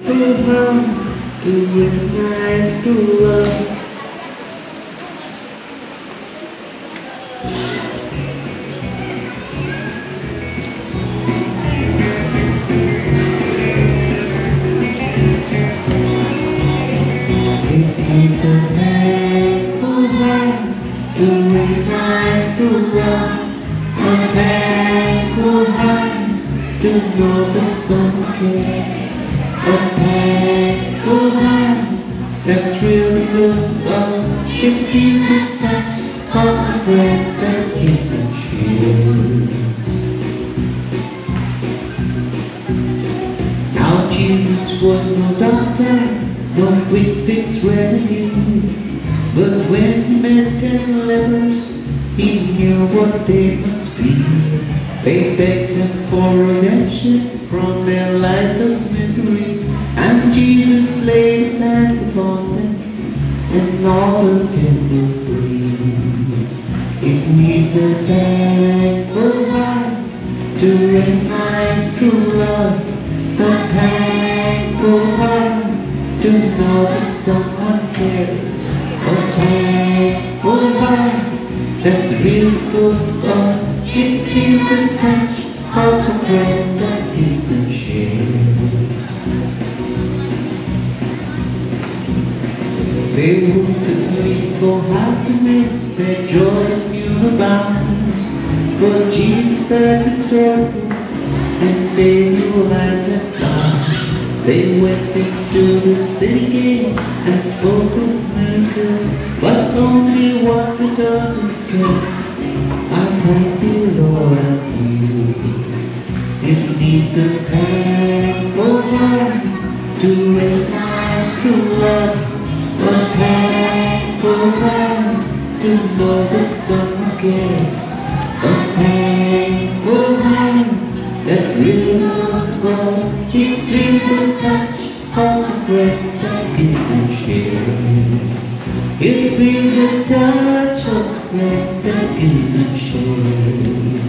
how to recognize true love. It takes a thankful heart to recognize true love. A thankful heart to know that someone cares. A thankful heart that's really good love. It feels the touch of a friend that gives and shares. Now Jesus was no doctor, no quick fix remedies, but when he met 10 lepers, he knew what they must be. They begged him for redemption from their lives of misery, and Jesus laid his hands upon them, and all of them were free. It needs a thankful heart to recognize true love, a thankful heart to know that someone cares, a thankful heart that's really close to God. It feels the touch of a friend that gives and shares. They looked at me for happiness, their joy knew abounds. For Jesus had restored them, and they knew lives had found. They went into the city gates and spoke of miracles, but only one returned and said, I thank you, Lord, I'm healed. It needs a thankful heart to recognize true love, a thankful heart to know that someone cares, a thankful heart that's really lost the ball. It feels the touch of a friend that gives and shares. It feels the touch of a friend that gives and shares.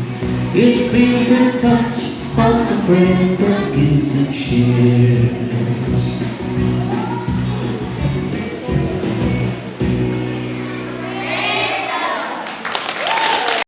It feels the touch of a friend